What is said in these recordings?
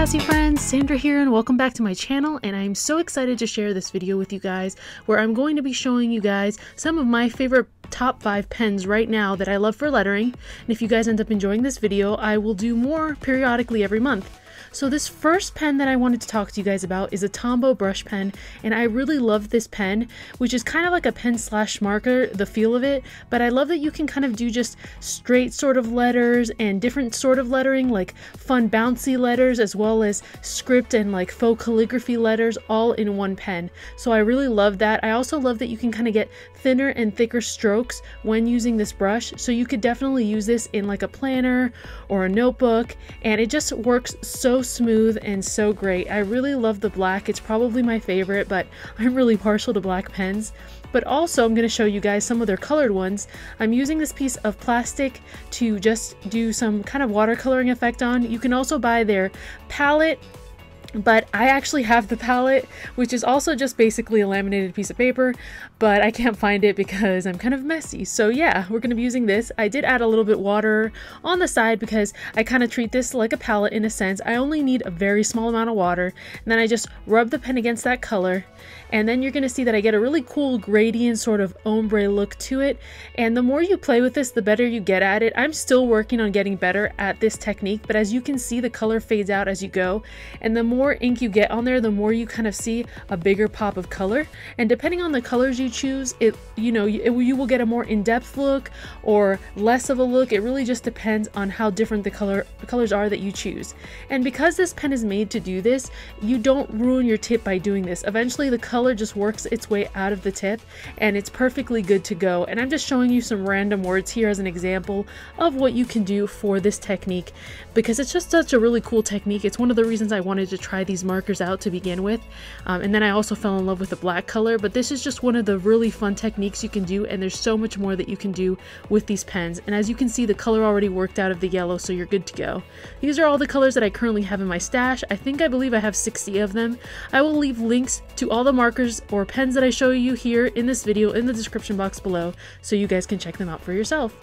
Sassy friends, Sandra here and welcome back to my channel, and I'm so excited to share this video with you guys where I'm going to be showing you guys some of my favorite top 5 pens right now that I love for lettering. And if you guys end up enjoying this video, I will do more periodically every month. So this first pen that I wanted to talk to you guys about is a Tombow brush pen, and I really love this pen, which is kind of like a pen slash marker, the feel of it, but I love that you can kind of do just straight sort of letters and different sort of lettering, like fun bouncy letters as well as script and like faux calligraphy letters all in one pen. So I really love that. I also love that you can kind of get thinner and thicker strokes when using this brush, so you could definitely use this in like a planner or a notebook, and it just works so smooth and so great. I really love the black. It's probably my favorite, but I'm really partial to black pens. But also I'm going to show you guys some of their colored ones. I'm using this piece of plastic to just do some kind of watercoloring effect on. You can also buy their palette, but I actually have the palette, which is also just basically a laminated piece of paper, but I can't find it because I'm kind of messy. So yeah, we're going to be using this. I did add a little bit water on the side because I kind of treat this like a palette in a sense. I only need a very small amount of water, and then I just rub the pen against that color, and then you're going to see that I get a really cool gradient sort of ombre look to it. And the more you play with this, the better you get at it. I'm still working on getting better at this technique, but as you can see, the color fades out as you go, and the more ink you get on there, the more you kind of see a bigger pop of color. And depending on the colors you choose, you will get a more in-depth look or less of a look. It really just depends on how different the colors are that you choose. And because this pen is made to do this, you don't ruin your tip by doing this. Eventually the color just works its way out of the tip and it's perfectly good to go. And I'm just showing you some random words here as an example of what you can do for this technique, because it's just such a really cool technique. It's one of the reasons I wanted to try these markers out to begin with, and then I also fell in love with the black color. But this is just one of the really fun techniques you can do, and there's so much more that you can do with these pens. And as you can see, the color already worked out of the yellow, so you're good to go. These are all the colors that I currently have in my stash. I believe I have 60 of them. I will leave links to all the markers or pens that I show you here in this video in the description box below, so you guys can check them out for yourself.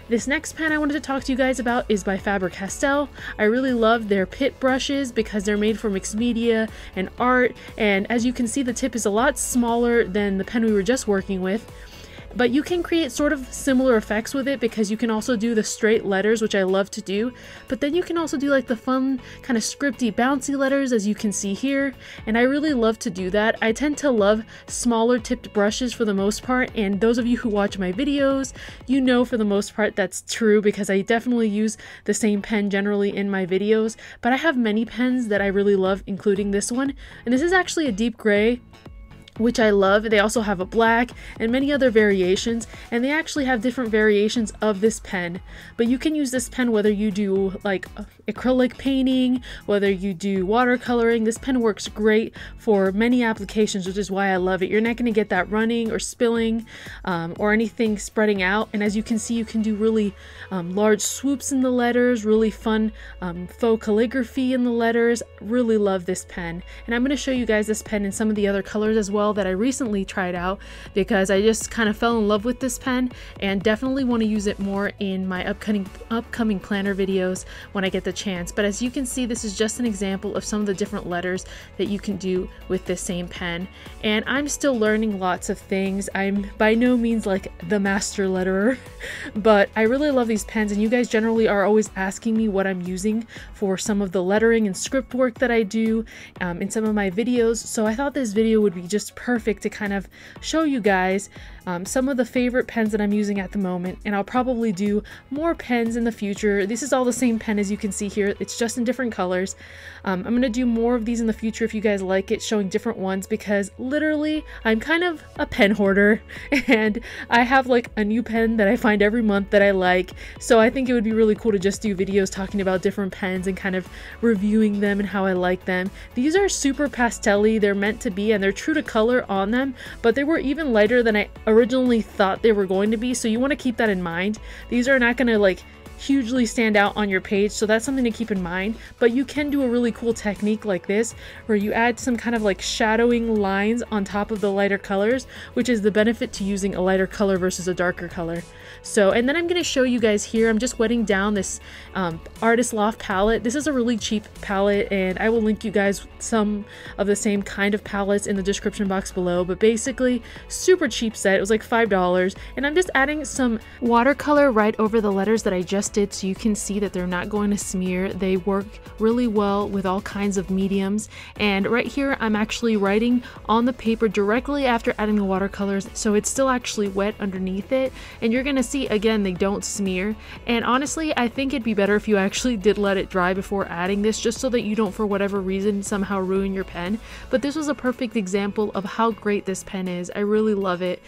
This next pen I wanted to talk to you guys about is by Faber-Castell. I really love their pit brushes because they're made for mixed media and art, and as you can see, the tip is a lot smaller than the pen we were just working with. But you can create sort of similar effects with it because you can also do the straight letters, which I love to do, but then you can also do like the fun kind of scripty bouncy letters, as you can see here, and I really love to do that. I tend to love smaller tipped brushes for the most part, and those of you who watch my videos, you know for the most part that's true because I definitely use the same pen generally in my videos. But I have many pens that I really love, including this one, and this is actually a deep gray, which I love. They also have a black and many other variations, and they actually have different variations of this pen. But you can use this pen whether you do like acrylic painting, whether you do watercoloring. This pen works great for many applications, which is why I love it. You're not going to get that running or spilling or anything spreading out. And as you can see, you can do really large swoops in the letters, really fun faux calligraphy in the letters. Really love this pen, and I'm going to show you guys this pen in some of the other colors as well that I recently tried out because I just kind of fell in love with this pen and definitely want to use it more in my upcoming planner videos when I get the chance. But as you can see, this is just an example of some of the different letters that you can do with this same pen, and I'm still learning lots of things. I'm by no means like the master letterer, but I really love these pens, and you guys generally are always asking me what I'm using for some of the lettering and script work that I do in some of my videos, so I thought this video would be just perfect to kind of show you guys some of the favorite pens that I'm using at the moment, and I'll probably do more pens in the future. This is all the same pen as you can see here, it's just in different colors. I'm going to do more of these in the future if you guys like it, showing different ones, because literally I'm kind of a pen hoarder and I have like a new pen that I find every month that I like, so I think it would be really cool to just do videos talking about different pens and kind of reviewing them and how I like them. These are super pastel-y, they're meant to be, and they're true to color on them, but they were even lighter than I originally thought they were going to be, so you want to keep that in mind. These are not going to like hugely stand out on your page, so that's something to keep in mind. But you can do a really cool technique like this where you add some kind of like shadowing lines on top of the lighter colors, which is the benefit to using a lighter color versus a darker color. So, and then I'm going to show you guys here, I'm just wetting down this Artist Loft palette. This is a really cheap palette, and I will link you guys some of the same kind of palettes in the description box below, but basically super cheap set. It was like $5, and I'm just adding some watercolor right over the letters that I just did, so you can see that they're not going to smear. They work really well with all kinds of mediums. And right here I'm actually writing on the paper directly after adding the watercolors, so it's still actually wet underneath it, and you're gonna see again they don't smear. And honestly, I think it'd be better if you actually did let it dry before adding this, just so that you don't for whatever reason somehow ruin your pen. But this was a perfect example of how great this pen is. I really love it.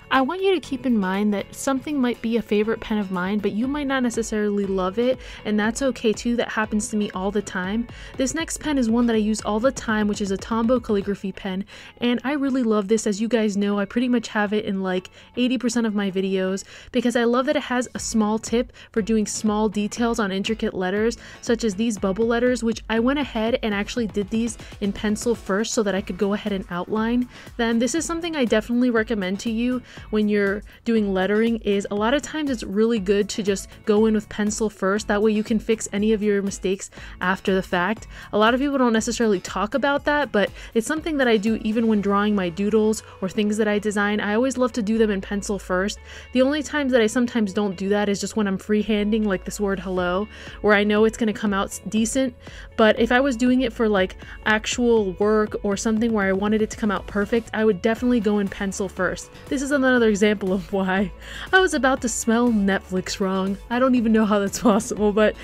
I want you to keep in mind that something might be a favorite pen of mine, but you might not necessarily love it, and that's okay too. That happens to me all the time. This next pen is one that I use all the time, which is a Tombow calligraphy pen, and I really love this. As you guys know, I pretty much have it in like 80% of my videos because I love that it has a small tip for doing small details on intricate letters, such as these bubble letters, which I went ahead and actually did these in pencil first so that I could go ahead and outline them. This is something I definitely recommend to you when you're doing lettering. Is a lot of times it's really good to just go in with pencil first. That way you can fix any of your mistakes after the fact. A lot of people don't necessarily talk about that, but it's something that I do even when drawing my doodles or things that I design. I always love to do them in pencil first. The only times that I sometimes don't do that is just when I'm freehanding, like this word hello, where I know it's going to come out decent. But if I was doing it for like actual work or something where I wanted it to come out perfect, I would definitely go in pencil first. This is another example of why I was about to smell Netflix wrong. I don't even know how that's possible, but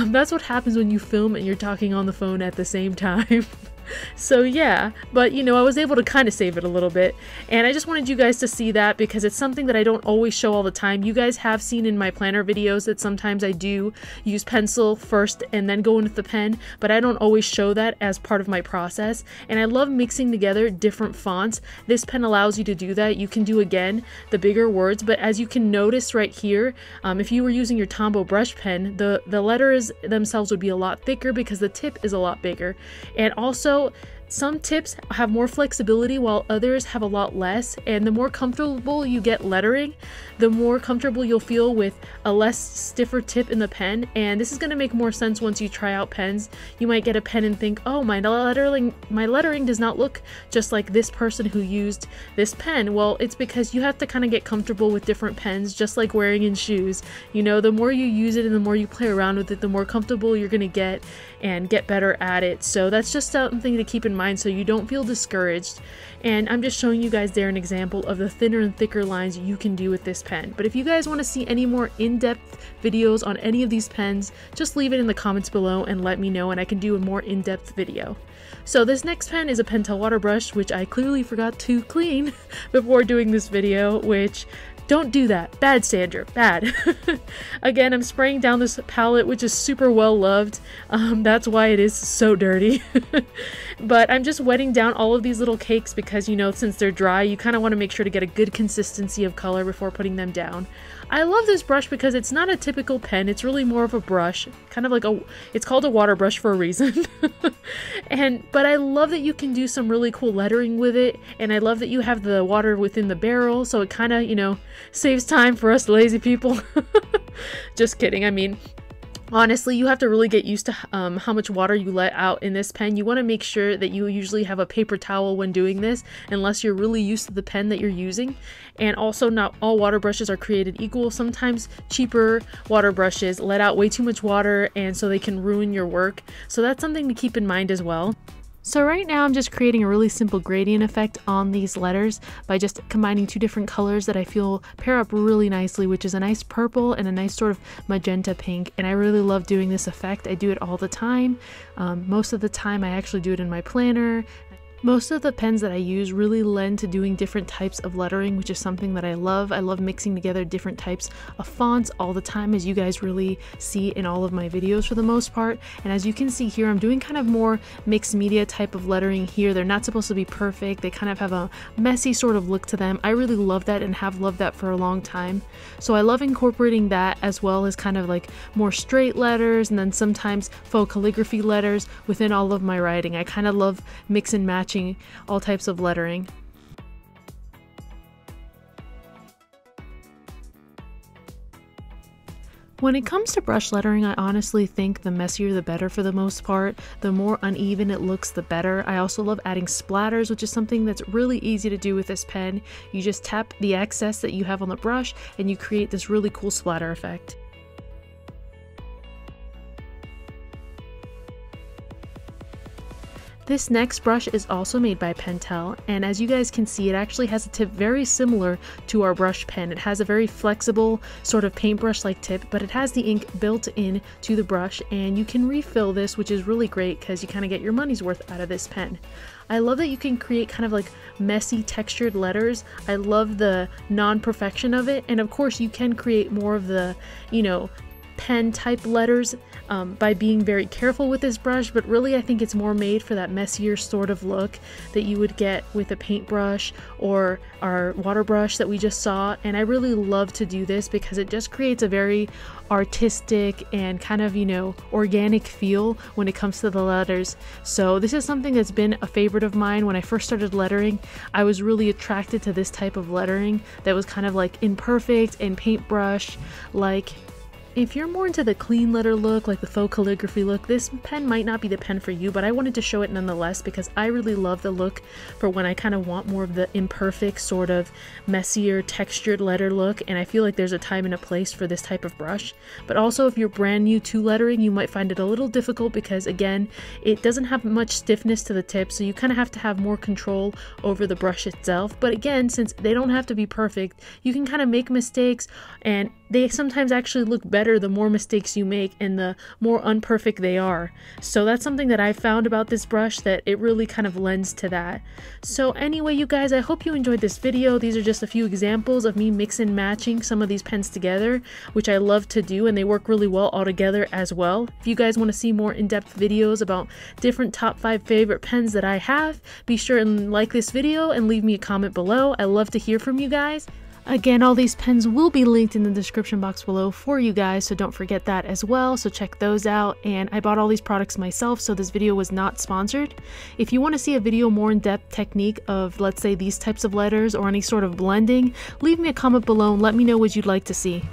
that's what happens when you film and you're talking on the phone at the same time. So yeah, but you know, I was able to kind of save it a little bit, and I just wanted you guys to see that because it's something that I don't always show all the time. You guys have seen in my planner videos that sometimes I do use pencil first and then go in with the pen, but I don't always show that as part of my process. And I love mixing together different fonts. This pen allows you to do that. You can do, again, the bigger words, but as you can notice right here, if you were using your Tombow brush pen, the letters themselves would be a lot thicker because the tip is a lot bigger. And also, some tips have more flexibility while others have a lot less, and the more comfortable you get lettering, the more comfortable you'll feel with a less stiffer tip in the pen. And this is going to make more sense once you try out pens. You might get a pen and think, oh, my lettering does not look just like this person who used this pen. Well, it's because you have to kind of get comfortable with different pens, just like wearing in shoes. You know, the more you use it and the more you play around with it, the more comfortable you're going to get and get better at it. So that's just something to keep in mind so you don't feel discouraged. And I'm just showing you guys there an example of the thinner and thicker lines you can do with this pen. But if you guys want to see any more in-depth videos on any of these pens, just leave it in the comments below and let me know, and I can do a more in-depth video. So this next pen is a Pentel water brush, which I clearly forgot to clean before doing this video, which don't do that. Bad, Sandra. Bad. Again, I'm spraying down this palette, which is super well loved. That's why it is so dirty. But I'm just wetting down all of these little cakes because, you know, since they're dry, you kind of want to make sure to get a good consistency of color before putting them down. I love this brush because it's not a typical pen. It's really more of a brush, kind of like it's called a water brush for a reason. But I love that you can do some really cool lettering with it, and I love that you have the water within the barrel, so it kind of, you know, saves time for us lazy people. Just kidding. I mean, honestly, you have to really get used to how much water you let out in this pen. You want to make sure that you usually have a paper towel when doing this, unless you're really used to the pen that you're using. And also, not all water brushes are created equal. Sometimes cheaper water brushes let out way too much water, and so they can ruin your work. So that's something to keep in mind as well. So right now I'm just creating a really simple gradient effect on these letters by just combining two different colors that I feel pair up really nicely, which is a nice purple and a nice sort of magenta pink. And I really love doing this effect. I do it all the time. Most of the time I actually do it in my planner. Most of the pens that I use really lend to doing different types of lettering, which is something that I love. I love mixing together different types of fonts all the time, as you guys really see in all of my videos for the most part. And as you can see here, I'm doing kind of more mixed media type of lettering here. They're not supposed to be perfect. They kind of have a messy sort of look to them. I really love that and have loved that for a long time. So I love incorporating that as well as kind of like more straight letters and then sometimes faux calligraphy letters within all of my writing. I kind of love mix and match all types of lettering. When it comes to brush lettering, I honestly think the messier the better for the most part. The more uneven it looks, the better. I also love adding splatters, which is something that's really easy to do with this pen. You just tap the excess that you have on the brush and you create this really cool splatter effect. This next brush is also made by Pentel, and as you guys can see, it actually has a tip very similar to our brush pen. It has a very flexible sort of paintbrush-like tip, but it has the ink built in to the brush, and you can refill this, which is really great because you kind of get your money's worth out of this pen. I love that you can create kind of like messy textured letters. I love the non-perfection of it, and of course you can create more of the, pen type letters by being very careful with this brush, but really I think it's more made for that messier sort of look that you would get with a paintbrush or our water brush that we just saw. And I really love to do this because it just creates a very artistic and kind of organic feel when it comes to the letters. So this is something that's been a favorite of mine. When I first started lettering, I was really attracted to this type of lettering that was kind of like imperfect and paintbrush like. If you're more into the clean letter look, like the faux calligraphy look, this pen might not be the pen for you, but I wanted to show it nonetheless because I really love the look for when I kind of want more of the imperfect, sort of messier, textured letter look, and I feel like there's a time and a place for this type of brush. But also, if you're brand new to lettering, you might find it a little difficult because, again, it doesn't have much stiffness to the tip, so you kind of have to have more control over the brush itself. But again, since they don't have to be perfect, you can kind of make mistakes, and they sometimes actually look better the more mistakes you make and the more unperfect they are. So that's something that I found about this brush, that it really kind of lends to that. So anyway, you guys, I hope you enjoyed this video. These are just a few examples of me mix and matching some of these pens together, which I love to do, and they work really well all together as well. If you guys want to see more in-depth videos about different top 5 favorite pens that I have, be sure and like this video and leave me a comment below. I love to hear from you guys. Again, all these pens will be linked in the description box below for you guys, so don't forget that as well, so check those out. And I bought all these products myself, so this video was not sponsored. If you want to see a video more in-depth technique of, let's say, these types of letters or any sort of blending, leave me a comment below and let me know what you'd like to see.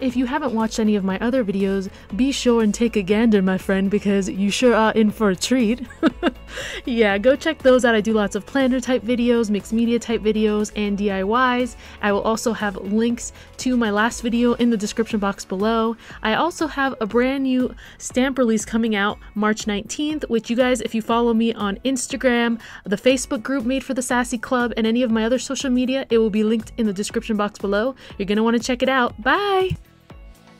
If you haven't watched any of my other videos, be sure and take a gander, my friend, because you sure are in for a treat. Yeah, go check those out. I do lots of planner type videos, mixed media type videos, and DIYs. I will also have links to my last video in the description box below. I also have a brand new stamp release coming out March 19th, which you guys, if you follow me on Instagram, the Facebook group made for the Sassy Club, and any of my other social media, it will be linked in the description box below. You're going to want to check it out. Bye!